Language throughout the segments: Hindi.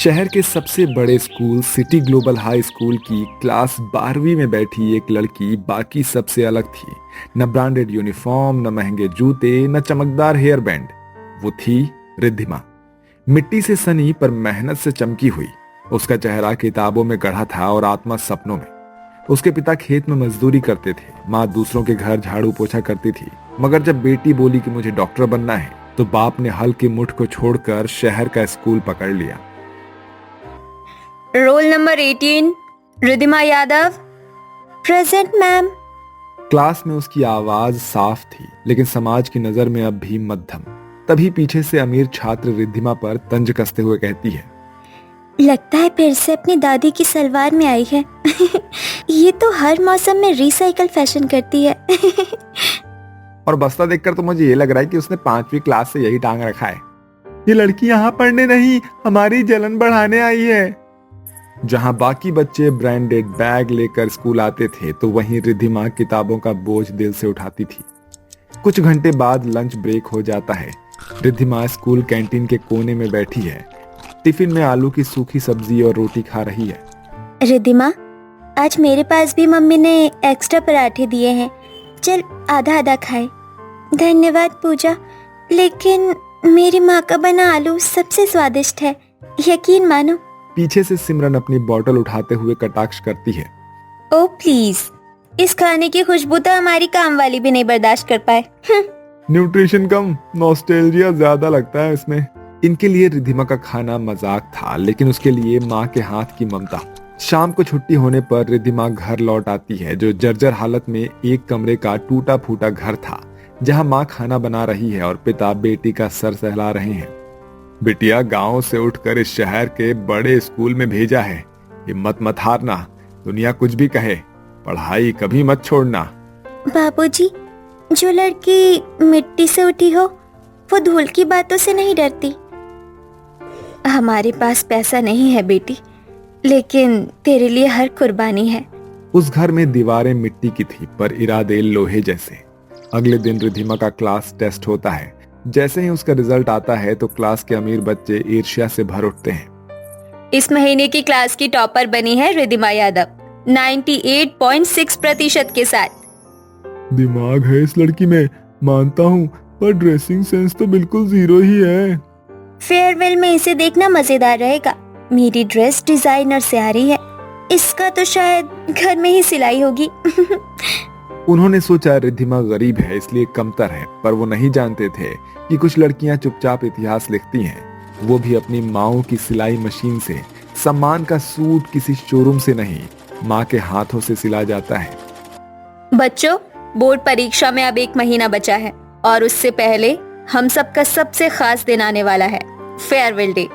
शहर के सबसे बड़े school city global high school की क्लास 12वीं में बैठी एक लड़की बाकी सबसे अलग थी। न ब्रांडेड यूनिफॉर्म, न महंगे जूते, न चमकदार हेयर बैंड। वो थी रिद्धिमा। मिट्टी से सनी पर मेहनत से चमकी हुई। उसका चेहरा किताबों में गढ़ा था और आत्मा सपनों में। उसके पिता खेत में मजदूरी करते थे, माँ दूसरों के घर झाड़ू पोछा करती थी। मगर जब बेटी बोली कि मुझे डॉक्टर बनना है, तो बाप ने हल की मुठ को छोड़कर शहर का स्कूल पकड़ लिया। Roll number 18, Riddhima Yadav. Present ma'am. Class में उसकी आवाज साफ थी, लेकिन समाज की नजर में अब भी मध्यम। तभी पीछे से अमीर छात्र रिद्धिमा पर तंज कसते हुए कहती है, लगता है फिर से अपनी दादी की सलवार में आई है। ये तो हर मौसम में रिसाइकल फैशन करती है। और बस्ता देखकर तो मुझे ये लग रहा है कि उसने 5वीं क्लास से यही टांग रखा है। ये लड़की यहाँ पढ़ने नहीं, हमारी जलन बढ़ाने आई है। जहां बाकी बच्चे ब्रांडेड बैग लेकर स्कूल आते थे, तो वहीं रिद्धिमा किताबों का बोझ दिल से उठाती थी। कुछ घंटे बाद लंच ब्रेक हो जाता है। रिद्धिमा स्कूल कैंटीन के कोने में बैठी है। टिफिन में आलू की सूखी सब्जी और रोटी खा रही है। रिद्धिमा, आज मेरे पास भी मम्मी ने एक्स्ट्रा पराठे दिए हैं, चल आधा आधा खाए। धन्यवाद पूजा, लेकिन मेरी माँ का बना आलू सबसे स्वादिष्ट है, यकीन मानो। पीछे से सिमरन अपनी बोतल उठाते हुए कटाक्ष करती है। ओ प्लीज, इस खाने की खुशबू तो हमारी काम वाली भी नहीं बर्दाश्त कर पाए। न्यूट्रिशन कम, नॉस्टैल्जिया ज्यादा लगता है इसमें। इनके लिए रिद्धिमा का खाना मजाक था, लेकिन उसके लिए माँ के हाथ की ममता। शाम को छुट्टी होने पर रिद्धिमा घर लौट आती है, जो जर्जर हालत में एक कमरे का टूटा फूटा घर था, जहाँ माँ खाना बना रही है और पिता बेटी का सर सहला रहे हैं। बिटिया, गांव से उठकर इस शहर के बड़े स्कूल में भेजा है। हिम्मत मत हारना, दुनिया कुछ भी कहे, पढ़ाई कभी मत छोड़ना। बाबूजी, जो लड़की मिट्टी से उठी हो, वो धूल की बातों से नहीं डरती। हमारे पास पैसा नहीं है बेटी, लेकिन तेरे लिए हर कुर्बानी है। उस घर में दीवारें मिट्टी की थी, पर इरादे लोहे जैसे। अगले दिन रिद्धिमा का क्लास टेस्ट होता है। जैसे ही उसका रिजल्ट आता है, तो क्लास के अमीर बच्चे ईर्ष्या से भर उठते हैं। इस महीने की क्लास की टॉपर बनी है रिद्धिमा यादव, 98.6% के साथ। दिमाग है इस लड़की में, मानता हूँ, पर ड्रेसिंग सेंस तो बिल्कुल जीरो ही है। फेयरवेल में इसे देखना मजेदार रहेगा। मेरी ड्रेस डिजाइनर से आ रही है, इसका तो शायद घर में ही सिलाई होगी। उन्होंने सोचा रिद्धिमा गरीब है, इसलिए कमतर है, पर वो नहीं जानते थे कि कुछ लड़कियां चुपचाप इतिहास लिखती हैं, वो भी अपनी माओ की सिलाई मशीन से। सम्मान का सूट किसी शोरूम से नहीं, माँ के हाथों से सिला जाता है। बच्चों, बोर्ड परीक्षा में अब 1 महीना बचा है, और उससे पहले हम सबका सबसे खास दिन आने वाला है, फेयरवेल डे।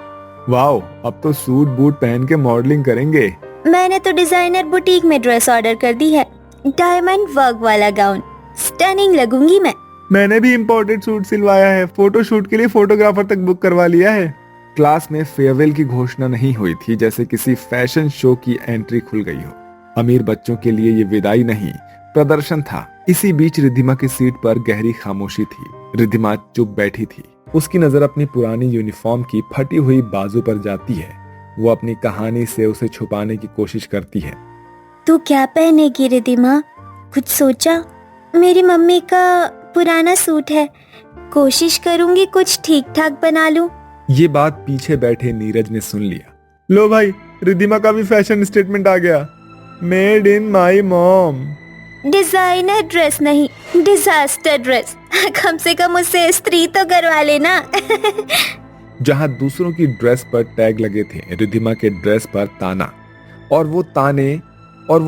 वाओ, अब तो सूट बूट पहन के मॉडलिंग करेंगे। मैंने तो डिजाइनर बुटीक में ड्रेस ऑर्डर कर दी है, डायमंड वर्क वाला गाउन, स्टनिंग लगूंगी मैं। मैंने भी इम्पोर्टेड सूट सिलवाया है, फोटो शूट के लिए फोटोग्राफर तक बुक करवा लिया है। क्लास में फेयरवेल की घोषणा नहीं हुई थी, जैसे किसी फैशन शो की एंट्री खुल गई हो। अमीर बच्चों के लिए ये विदाई नहीं, प्रदर्शन था। इसी बीच रिद्धिमा की सीट पर गहरी खामोशी थी। रिद्धिमा चुप बैठी थी। उसकी नजर अपनी पुरानी यूनिफॉर्म की फटी हुई बाजू पर जाती है। वो अपनी कहानी से उसे छुपाने की कोशिश करती है। तू क्या पहनेगी रिद्धिमा, कुछ सोचा? मेरी मम्मी का पुराना सूट है, कोशिश करूंगी कुछ ठीक ठाक बना लूं। ये बात पीछे बैठे नीरज ने सुन लिया। लो भाई, रिद्धिमा का भी फैशन स्टेटमेंट आ गया, made in my mom. Designer dress नहीं, डिजास्टर ड्रेस। कम से कम उससे इस्त्री तो करवा लेना। जहां दूसरों की ड्रेस पर टैग लगे थे, रिद्धिमा के ड्रेस पर ताना, और वो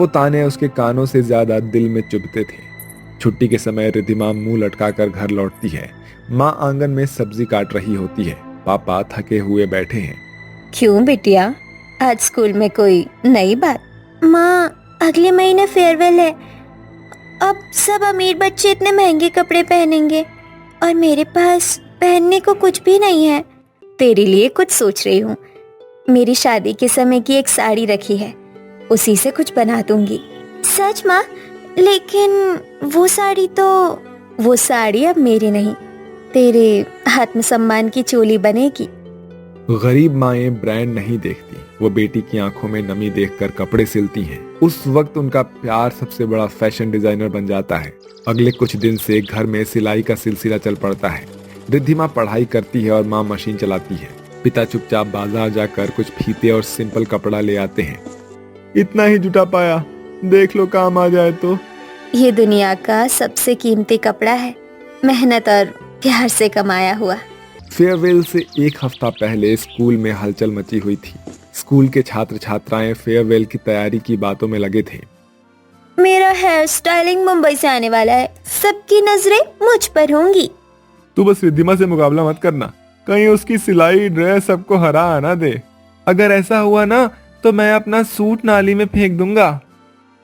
ताने उसके कानों से ज्यादा दिल में चुभते थे। छुट्टी के समय रिद्धिमा मुंह लटकाकर घर लौटती है। माँ आंगन में सब्जी काट रही होती है। पापा थके हुए बैठे हैं। क्यों बिटिया, आज स्कूल में कोई नई बात? माँ, अगले महीने फेयरवेल है, अब सब अमीर बच्चे इतने महंगे कपड़े पहनेंगे और मेरे पास पहनने को कुछ भी नहीं है। तेरे लिए कुछ सोच रही हूँ। मेरी शादी के समय की एक साड़ी रखी है, उसी से कुछ बना दूंगी। सच माँ? लेकिन वो साड़ी अब मेरी नहीं, तेरे आत्मसम्मान की चोली बनेगी। गरीब माएं ब्रांड नहीं देखती, वो बेटी की आंखों में नमी देखकर कपड़े सिलती हैं। उस वक्त उनका प्यार सबसे बड़ा फैशन डिजाइनर बन जाता है। अगले कुछ दिन से घर में सिलाई का सिलसिला चल पड़ता है। रिद्धिमा पढ़ाई करती है और माँ मशीन चलाती है। पिता चुपचाप बाजार जाकर कुछ फीते और सिंपल कपड़ा ले आते हैं। इतना ही जुटा पाया, देख लो काम आ जाए तो। ये दुनिया का सबसे कीमती कपड़ा है, मेहनत और प्यार से कमाया हुआ। फेयरवेल से एक हफ्ता पहले स्कूल में हलचल मची हुई थी। स्कूल के छात्र छात्राएं फेयरवेल की तैयारी की बातों में लगे थे। मेरा हेयर स्टाइलिंग मुंबई से आने वाला है, सबकी नजरें मुझ पर होंगी। तू बस रिद्धिमा से मुकाबला मत करना, कहीं उसकी सिलाई ड्रेस सबको हरा ना दे। अगर ऐसा हुआ ना तो मैं अपना सूट नाली में फेंक दूंगा।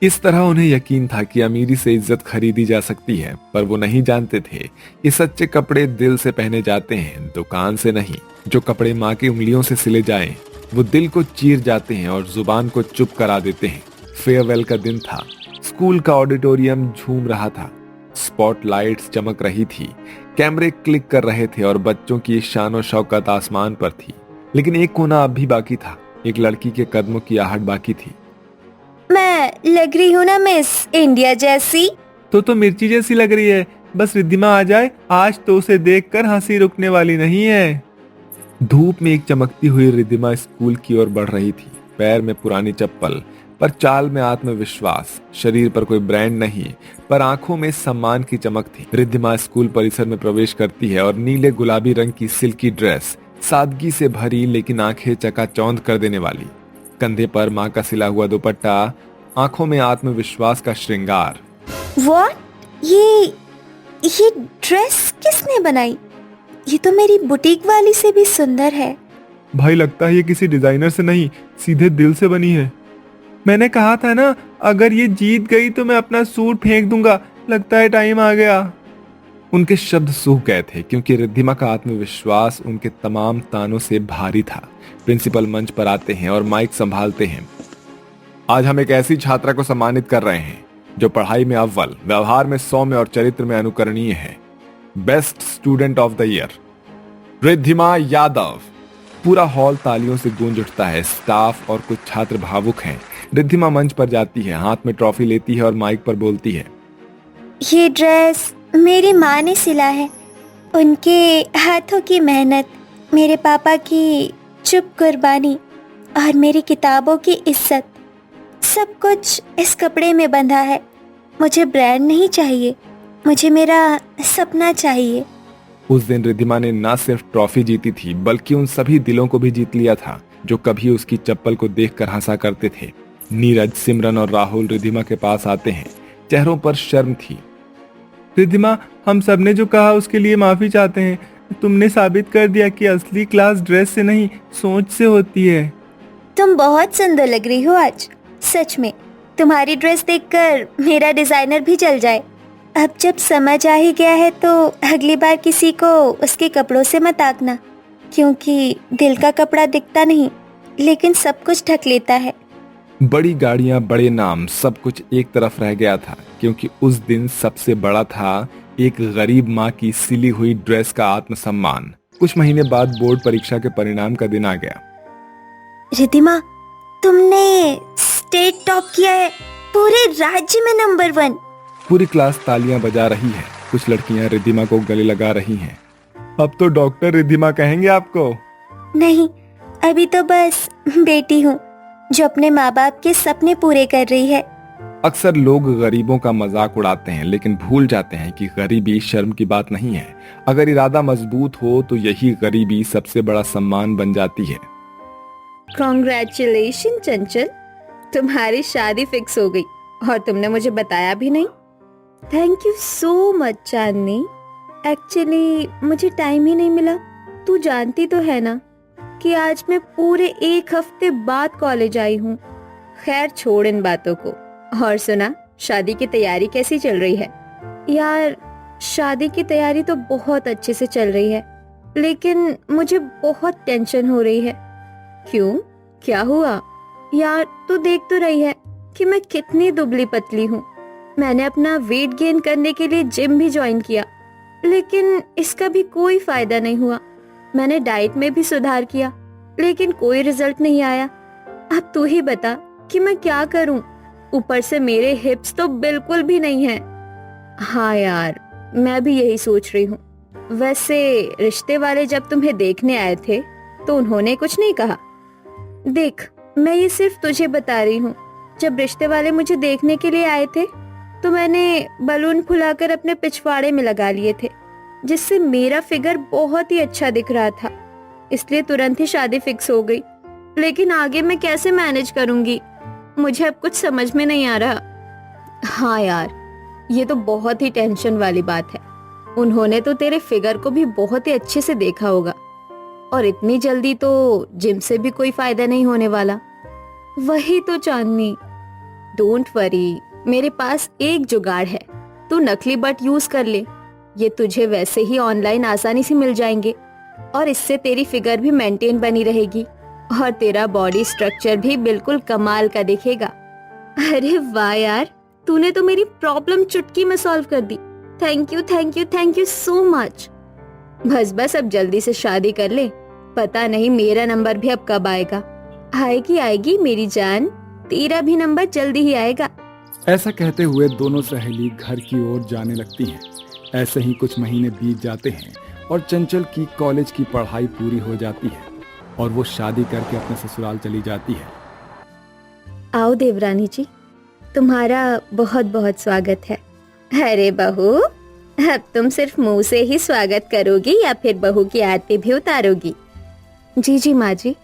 इस तरह उन्हें यकीन था कि अमीरी से इज्जत खरीदी जा सकती है, पर वो नहीं जानते थे कि सच्चे कपड़े दिल से पहने जाते हैं, दुकान से नहीं। जो कपड़े माँ की उंगलियों से सिले जाएं, वो दिल को चीर जाते हैं और जुबान को चुप करा देते हैं। फेयरवेल का दिन था। स्कूल का ऑडिटोरियम झूम रहा था। स्पॉटलाइट्स चमक रही थी, कैमरे क्लिक कर रहे थे और बच्चों की शान शौकत आसमान पर थी। लेकिन एक कोना अब भी बाकी था, एक लड़की के कदमों की आहट बाकी थी। मैं लग रही हूँ ना मिस इंडिया जैसी? तो मिर्ची जैसी लग रही है, बस रिद्धिमा आ जाए, आज तो उसे देखकर हंसी रुकने वाली नहीं है। धूप में एक चमकती हुई रिद्धिमा स्कूल की ओर बढ़ रही थी। पैर में पुरानी चप्पल, पर चाल में आत्मविश्वास। शरीर पर कोई ब्रांड नहीं, पर आंखों में सम्मान की चमक थी। रिद्धिमा स्कूल परिसर में प्रवेश करती है और नीले गुलाबी रंग की सिल्की ड्रेस, सादगी से भरी लेकिन आंखें चकाचौंध कर देने वाली। कंधे पर माँ का सिला हुआ दुपट्टा, आंखों में आत्मविश्वास का श्रृंगार। What? ये ड्रेस किसने बनाई? ये तो मेरी बुटीक वाली से भी सुंदर है। भाई लगता है ये किसी डिजाइनर से नहीं, सीधे दिल से बनी है। मैंने कहा था ना, अगर ये जीत गई तो मैं अपना सूट फेंक दूंगा। लगता है टाइम आ गया। उनके शब्द सूख गए थे क्योंकि रिद्धिमा का आत्मविश्वास उनके तमाम तानों से भारी था। प्रिंसिपल मंच पर आते हैं और माइक संभालते हैं। आज हम एक ऐसी छात्रा को सम्मानित कर रहे हैं जो पढ़ाई में अव्वल, व्यवहार में सौम्य और चरित्र में अनुकरणीय है। Best student of the year, Riddhima Yadav. पूरा हॉल तालियों से गूंज उठता है। स्टाफ और कुछ छात्र भावुक हैं। रिद्धिमा मंच पर जाती है, हाथ में ट्रॉफी लेती है और माइक पर बोलती है, ये ड्रेस मेरी माँ ने सिला है। उनके हाथों की मेहनत, मेरे पापा की चुप कुर्बानी और मेरी किताबों की इज्जत, सब कुछ इस कपड़े में बंधा है। मुझे ब्रांड नहीं चाहिए, मुझे मेरा सपना चाहिए। उस दिन रिद्धिमा ने न सिर्फ ट्रॉफी जीती थी, बल्कि उन सभी दिलों को भी जीत लिया था जो कभी उसकी चप्पल को देखकर हंसा करते थे। नीरज, सिमरन और राहुल रिद्धिमा के पास आते हैं। चेहरों पर शर्म थी। रिद्धिमा, हम सबने जो कहा उसके लिए माफी चाहते हैं। तुमने साबित कर दिया कि असली क्लास ड्रेस से नहीं, सोच से होती है। तुम बहुत सुंदर लग रही हो आज, सच में। तुम्हारी ड्रेस देखकर मेरा डिजाइनर भी जल जाए। अब जब समझ आ ही गया है तो अगली बार किसी को उसके कपड़ों से मत आंकना, क्योंकि दिल का कपड़ा दिखता नहीं लेकिन सब कुछ ढक लेता है। बड़ी गाड़ियां, बड़े नाम, सब कुछ एक तरफ रह गया था, क्योंकि उस दिन सबसे बड़ा था एक गरीब माँ की सिली हुई ड्रेस का आत्मसम्मान। कुछ महीने बाद बोर्ड परीक्षा के परिणाम का दिन आ गया। रिद्धिमा, तुमने स्टेट टॉप किया है, पूरे राज्य में नंबर 1। पूरी क्लास तालियां बजा रही है। कुछ लड़कियां रिद्धिमा को गले लगा रही हैं। अब तो डॉक्टर रिद्धिमा कहेंगे आपको। नहीं, अभी तो बस बेटी हूँ जो अपने माँ बाप के सपने पूरे कर रही है। अक्सर लोग गरीबों का मजाक उड़ाते हैं, लेकिन भूल जाते हैं कि गरीबी शर्म की बात नहीं है। अगर इरादा मजबूत हो तो यही गरीबी सबसे बड़ा सम्मान बन जाती है। कॉन्ग्रेचुलेशन चंचल, तुम्हारी शादी फिक्स हो गई और तुमने मुझे बताया भी नहीं। Thank you so much Chandni. Actually मुझे टाइम ही नहीं मिला। तू जानती तो है ना कि आज मैं पूरे 1 हफ्ते बाद कॉलेज आई हूँ। खैर छोड़ इन बातों को, और सुना, शादी की तैयारी कैसी चल रही है? यार, शादी की तैयारी तो बहुत अच्छे से चल रही है, लेकिन मुझे बहुत टेंशन हो रही है। क्यों, क्या हुआ? यार, तू देख तो रही है कि मैं कितनी दुबली पतली हूँ। मैंने अपना वेट गेन करने के लिए जिम भी ज्वाइन किया, लेकिन इसका भी कोई फायदा नहीं हुआ। मैंने डाइट में भी सुधार किया, लेकिन कोई रिजल्ट नहीं आया। अब तू ही बता कि मैं क्या करूं। ऊपर से मेरे हिप्स तो बिल्कुल भी नहीं है। हाँ यार, मैं भी यही सोच रही हूँ। वैसे रिश्ते वाले जब तुम्हें देखने आए थे तो उन्होंने कुछ नहीं कहा? देख, मैं ये सिर्फ तुझे बता रही हूँ। जब रिश्ते वाले मुझे देखने के लिए आए थे तो मैंने बलून फुलाकर अपने पिछवाड़े में लगा लिए थे, जिससे मेरा फिगर बहुत ही अच्छा दिख रहा था। इसलिए तुरंत ही शादी फिक्स हो गई। लेकिन आगे मैं कैसे मैनेज करूंगी, मुझे अब कुछ समझ में नहीं आ रहा। हाँ यार, ये तो बहुत ही टेंशन वाली बात है। उन्होंने तो तेरे फिगर को भी बहुत ही अच्छे से देखा होगा, और इतनी जल्दी तो जिम से भी कोई फायदा नहीं होने वाला। वही तो चांदनी। डोंट वरी, मेरे पास एक जुगाड़ है। तू नकली बट यूज कर ले। ये तुझे वैसे ही ऑनलाइन आसानी से मिल जाएंगे, और इससे तेरी फिगर भी मेंटेन बनी रहेगी और तेरा बॉडी स्ट्रक्चर भी बिल्कुल कमाल का दिखेगा। अरे वाह यार, तूने तो मेरी प्रॉब्लम चुटकी में सॉल्व कर दी। Thank you thank you thank you so much. बस बस अब जल्दी से शादी कर ले। पता नहीं मेरा नंबर भी अब कब आएगा। आएगी आएगी मेरी जान, तेरा भी नंबर जल्दी ही आएगा। ऐसा कहते हुए दोनों सहेली घर की ओर जाने लगती हैं। ऐसे ही कुछ महीने बीत जाते हैं और चंचल की कॉलेज की पढ़ाई पूरी हो जाती है और वो शादी करके अपने ससुराल चली जाती है। आओ देवरानी जी, तुम्हारा बहुत बहुत स्वागत है। अरे बहू, अब तुम सिर्फ मुंह से ही स्वागत करोगी या फिर बहू की आरती भी उतारोगी? जी जी माँ जी।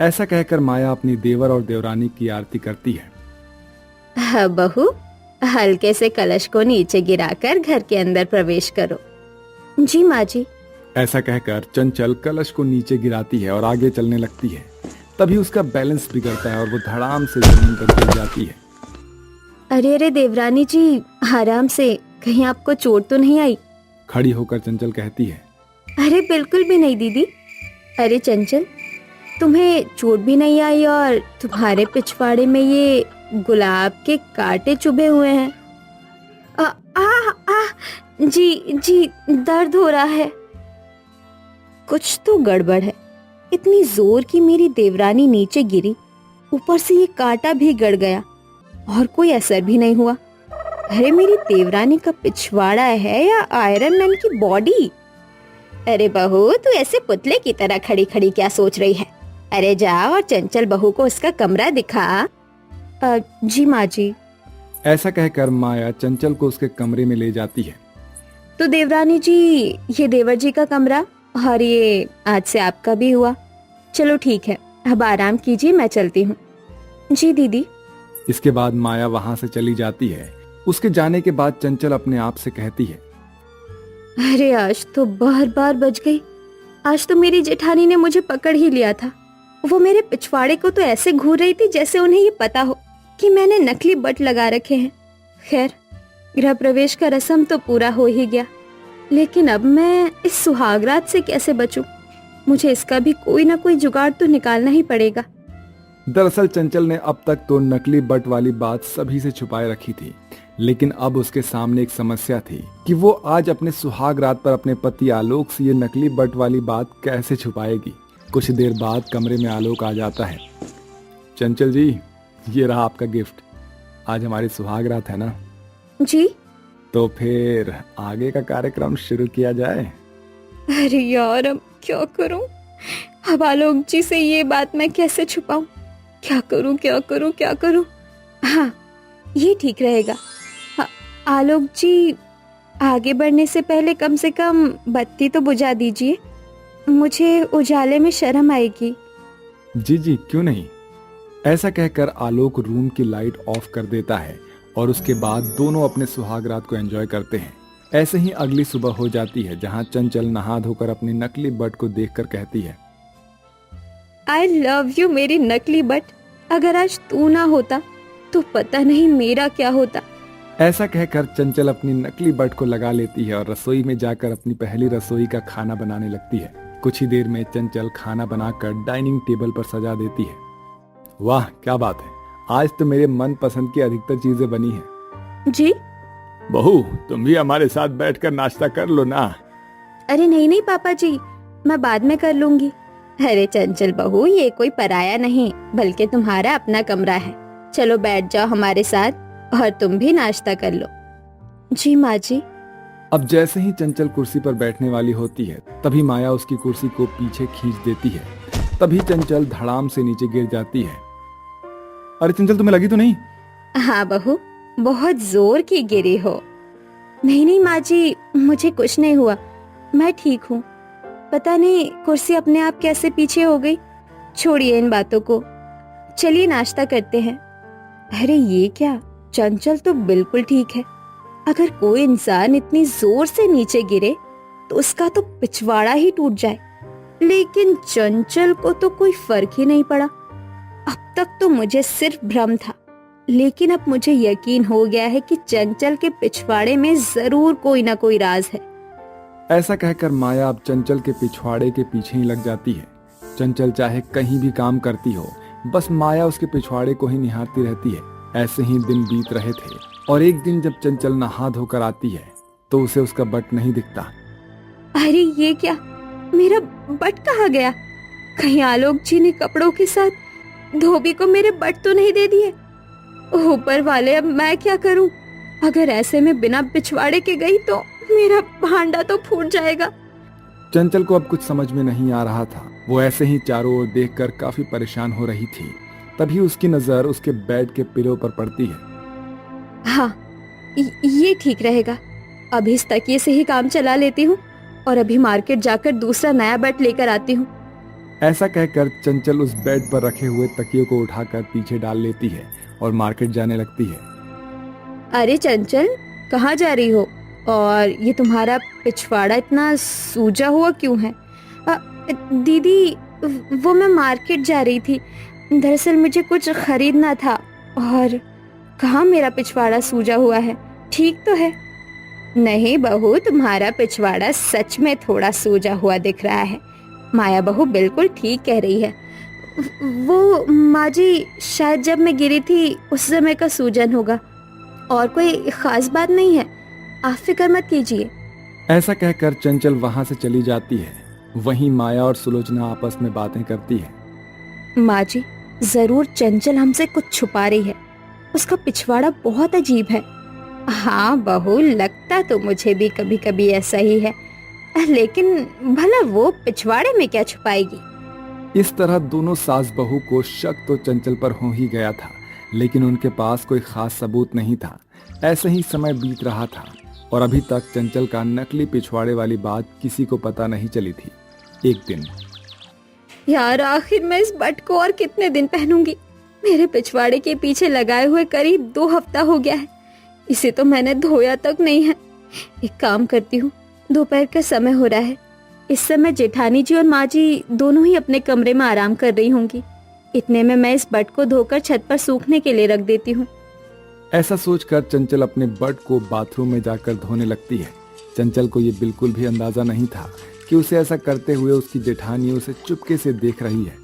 ऐसा कहकर माया अपनी देवर और देवरानी की आरती करती है। हाँ बहू, हल्के से कलश को नीचे गिराकर घर के अंदर प्रवेश करो। जी माँ जी। ऐसा कहकर चंचल कलश को नीचे गिराती है और आगे चलने लगती है। तभी उसका बैलेंस बिगड़ता है और वो धड़ाम से जमीन पर गिर जाती है। अरे अरे देवरानी जी, आराम से, कहीं आपको चोट तो नहीं आई? खड़ी होकर चंचल कहती है। अरे बिल्कुल भी नहीं दीदी। अरे चंचल, तुम्हें चोट भी नहीं आई और तुम्हारे पिछवाड़े में ये गुलाब के कांटे चुभे हुए हैं। आ, आ, आ, जी जी, दर्द हो रहा है। कुछ तो गड़बड़ है। इतनी जोर की मेरी देवरानी नीचे गिरी, ऊपर से ये कांटा भी गड़ गया और कोई असर भी नहीं हुआ। अरे मेरी देवरानी का पिछवाड़ा है या आयरन मैन की बॉडी? अरे बहू, तू ऐसे पुतले की तरह खड़ी खड़ी क्या सोच रही है? अरे जा और चंचल बहू को उसका कमरा दिखा। जी माँ जी। ऐसा कहकर माया चंचल को उसके कमरे में ले जाती है। तो देवरानी जी, ये देवर जी का कमरा और ये आज से आपका भी हुआ। चलो ठीक है, अब आराम कीजिए, मैं चलती हूँ। जी दीदी। इसके बाद माया वहां से चली जाती है। उसके जाने के बाद चंचल अपने आप से कहती है, अरे आज तो बार बार बच गई। आज तो मेरी जेठानी ने मुझे पकड़ ही लिया था। वो मेरे पिछवाड़े को तो ऐसे घूर रही थी जैसे उन्हें ये पता हो कि मैंने नकली बट लगा रखे हैं। खैर, गृह प्रवेश का रस्म तो पूरा हो ही गया, लेकिन अब मैं इस सुहागरात से कैसे बचूं? मुझे इसका भी कोई ना कोई जुगाड़ तो निकालना ही पड़ेगा। दरअसल चंचल ने अब तक तो नकली बट वाली बात सभी से छुपाए रखी थी, लेकिन अब उसके सामने एक समस्या थी कि वो आज अपने सुहाग रात पर अपने पति आलोक से ये नकली बट वाली बात कैसे छुपाएगी। कुछ देर बाद कमरे में आलोक आ जाता है। चंचल जी, ये रहा आपका गिफ्ट। आज हमारी सुहाग रात है ना? जी। तो फिर आगे का कार्यक्रम शुरू किया जाए। अरे यार, अब क्या करूं? अब आलोक जी से ये बात मैं कैसे छुपाऊं? क्या करूं क्या करूं क्या करूं? हाँ, ये ठीक रहेगा। आलोक जी, आगे बढ़ने से पहले कम से कम बत्ती तो बुझा दीजिए। मुझे उजाले में शर्म आएगी। जी जी, क्यों नहीं। ऐसा कहकर आलोक रूम की लाइट ऑफ कर देता है और उसके बाद दोनों अपने सुहाग रात को एंजॉय करते हैं। ऐसे ही अगली सुबह हो जाती है, जहां चंचल नहा धोकर अपनी नकली बट को देखकर कहती है, आई लव यू मेरी नकली बट। अगर आज तू ना होता तो पता नहीं मेरा क्या होता। ऐसा कहकर चंचल अपनी नकली बट को लगा लेती है और रसोई में जाकर अपनी पहली रसोई का खाना बनाने लगती है। कुछ ही देर में चंचल खाना बनाकर डाइनिंग टेबल पर सजा देती है। वाह, क्या बात है, आज तो मेरे मन पसंद की अधिकतर चीजें बनी हैं। जी। बहू, तुम भी हमारे साथ बैठकर नाश्ता कर लो ना। अरे नहीं नहीं पापा जी, मैं बाद में कर लूंगी। अरे चंचल बहू, ये कोई पराया नहीं बल्कि तुम्हारा अपना कमरा है। चलो बैठ जाओ हमारे साथ और तुम भी नाश्ता कर लो। जी माँ जी। अब जैसे ही चंचल कुर्सी पर बैठने वाली होती है तभी माया उसकी कुर्सी को पीछे खींच देती है। तभी चंचल धड़ाम से नीचे गिर जाती है। अरे चंचल, तुम्हें लगी तो नहीं? हाँ बहू, बहुत जोर की गिरी हो। नहीं नहीं माँ जी, मुझे कुछ नहीं हुआ, मैं ठीक हूँ। पता नहीं कुर्सी अपने आप कैसे पीछे हो गई। छोड़िए इन बातों को, चलिए नाश्ता करते हैं। अरे ये क्या, चंचल तो बिल्कुल ठीक है। अगर कोई इंसान इतनी जोर से नीचे गिरे तो उसका तो पिछवाड़ा ही टूट जाए, लेकिन चंचल को तो कोई फर्क ही नहीं पड़ा। अब तक तो मुझे सिर्फ भ्रम था, लेकिन अब मुझे यकीन हो गया है कि चंचल के पिछवाड़े में जरूर कोई ना कोई राज है। ऐसा कहकर माया अब चंचल के पिछवाड़े के पीछे ही लग जाती है। चंचल चाहे कहीं भी काम करती हो, बस माया उसके पिछवाड़े को ही निहारती रहती है। ऐसे ही दिन बीत रहे थे और एक दिन जब चंचल नहा धोकर आती है तो उसे उसका बट नहीं दिखता। अरे ये क्या, मेरा बट कहाँ गया? कहीं आलोक जी ने कपड़ों के साथ धोबी को मेरे बट तो नहीं दे दिए? ऊपर वाले, अब मैं क्या करूं? अगर ऐसे में बिना पिछवाड़े के गई तो मेरा भांडा तो फूट जाएगा। चंचल को अब कुछ समझ में नहीं आ रहा था। वो ऐसे ही चारों ओर देखकर काफी परेशान हो रही थी। तभी उसकी नजर उसके बेड के पिलो पर पड़ती है। हाँ, ये ठीक रहेगा। अभी इस तकिए से ही काम चला लेती हूँ और अभी मार्केट जाकर दूसरा नया बेड लेकर आती हूँ। ऐसा कहकर चंचल उस बेड पर रखे हुए तकियों को उठाकर पीछे डाल लेती है और मार्केट जाने लगती है। अरे चंचल, कहाँ जा रही हो? और ये तुम्हारा पिछवाड़ा इतना सूजा हुआ क्यों है? दीदी, वो मैं मार्केट जा रही थी। दरअसल मुझे कुछ खरीदना था। और कहाँ मेरा पिछवाड़ा सूजा हुआ है? ठीक तो है? नहीं बहू, तुम्हारा पिछवाड़ा सच में थोड़ा सूजा हुआ दिख रहा है। माया बहू बिल्कुल ठीक कह रही है। वो माँ जी, शायद जब मैं गिरी थी उस समय का सूजन होगा, और कोई खास बात नहीं है, आप फिक्र मत कीजिए। ऐसा कहकर चंचल वहां से चली जाती है। वहीं माया और सुलोचना आपस में बातें करती है। माँ जी, जरूर चंचल हमसे कुछ छुपा रही है। उसका पिछवाड़ा बहुत अजीब है। हाँ बहू, लगता तो मुझे भी कभी कभी ऐसा ही है, लेकिन भला वो पिछवाड़े में क्या छुपाएगी? इस तरह दोनों सास बहू को शक तो चंचल पर हो ही गया था, लेकिन उनके पास कोई खास सबूत नहीं था। ऐसे ही समय बीत रहा था और अभी तक चंचल का नकली पिछवाड़े वाली बात किसी को पता नहीं चली थी। एक दिन, यार आखिर मैं इस बट को और कितने दिन पहनूंगी? मेरे पिछवाड़े के पीछे लगाए हुए करीब 2 हफ्ता हो गया है। इसे तो मैंने धोया तक नहीं है। एक काम करती हूँ, दोपहर का समय हो रहा है। इस समय जेठानी जी और माँ जी दोनों ही अपने कमरे में आराम कर रही होंगी। इतने में मैं इस बट को धोकर छत पर सूखने के लिए रख देती हूँ। ऐसा सोचकर चंचल अपने बट को बाथरूम में जाकर धोने लगती है। चंचल को ये बिल्कुल भी अंदाजा नहीं था कि उसे ऐसा करते हुए उसकी जेठानी उसे चुपके से देख रही है।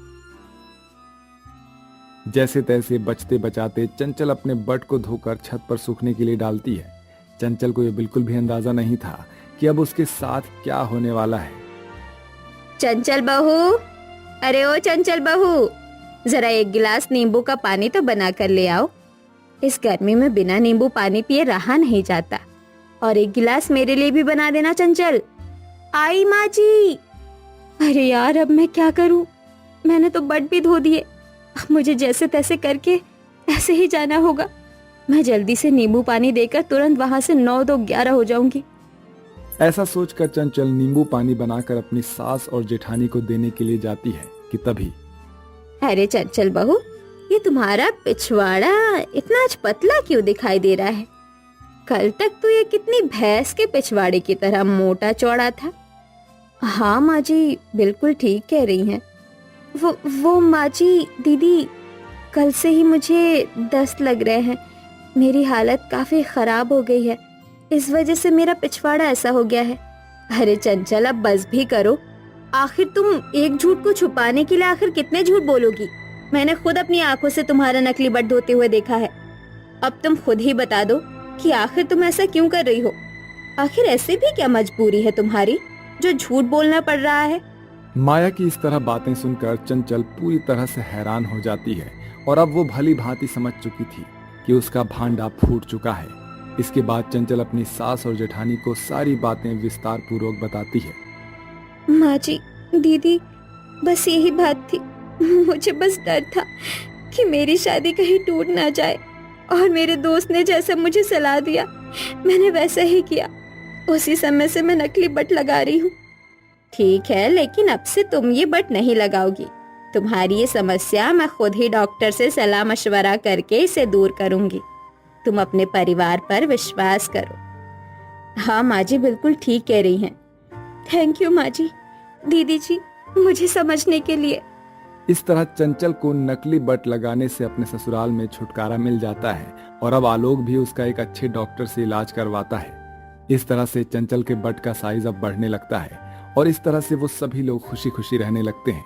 जैसे तैसे बचते बचाते चंचल अपने बट को धोकर छत पर सूखने के लिए डालती है। चंचल को यह बिल्कुल भी अंदाजा नहीं था कि अब उसके साथ क्या होने वाला है। चंचल बहू, अरे ओ चंचल बहू, जरा एक गिलास नींबू का पानी तो बना कर ले आओ। इस गर्मी में बिना नींबू पानी पिए रहा नहीं जाता। और एक गिलास मेरे लिए भी बना देना चंचल। आई माँ जी। अरे यार, अब मैं क्या करूं? मैंने तो बट भी धो दिए। अब मुझे जैसे तैसे करके ऐसे ही जाना होगा। मैं जल्दी से नींबू पानी देकर तुरंत वहां से 9-2-11 हो जाऊंगी। ऐसा सोचकर चंचल नींबू पानी बनाकर अपनी सास और जेठानी को देने के लिए जाती है कि तभी, अरे चंचल बहू, ये तुम्हारा पिछवाड़ा इतना आज पतला क्यों दिखाई दे रहा है? कल तक तो ये कितनी भैंस के पिछवाड़े की तरह मोटा चौड़ा था। हाँ माँ जी, बिल्कुल ठीक कह रही हैं। वो माँ जी, दीदी, कल से ही मुझे दस्त लग रहे हैं। मेरी हालत काफी खराब हो गई है, इस वजह से मेरा पिछवाड़ा ऐसा हो गया है। अरे चंचल, अब बस भी करो। आखिर तुम एक झूठ को छुपाने के लिए आखिर कितने झूठ बोलोगी? मैंने खुद अपनी आंखों से तुम्हारा नकली बट धोते हुए देखा है। अब तुम खुद ही बता दो कि आखिर तुम ऐसा क्यों कर रही हो? आखिर ऐसे भी क्या मजबूरी है तुम्हारी जो झूठ बोलना पड़ रहा है? माया की इस तरह बातें सुनकर चंचल पूरी तरह से हैरान हो जाती है और अब वो भली भांति समझ चुकी थी कि उसका भांडा फूट चुका है। इसके बाद चंचल अपनी सास और जेठानी को सारी बातें विस्तार पूर्वक बताती है। माँ जी, दीदी, बस यही बात थी। मुझे बस डर था कि मेरी शादी कहीं टूट ना जाए और मेरे दोस्त ने जैसा मुझे सलाह दिया मैंने वैसा ही किया। उसी समय से मैं नकली बट लगा रही हूँ। ठीक है, लेकिन अब से तुम ये बट नहीं लगाओगी। तुम्हारी ये समस्या मैं खुद ही डॉक्टर से सलाह मशवरा करके इसे दूर करूंगी। तुम अपने परिवार पर विश्वास करो। हाँ माँ जी, बिल्कुल ठीक कह रही हैं। थैंक यू माँ जी, दीदी जी, मुझे समझने के लिए। इस तरह चंचल को नकली बट लगाने से अपने ससुराल में छुटकारा मिल जाता है और अब आलोक भी उसका एक अच्छे डॉक्टर से इलाज करवाता है। इस तरह से चंचल के बट का साइज अब बढ़ने लगता है और इस तरह से वो सभी लोग खुशी खुशी रहने लगते हैं।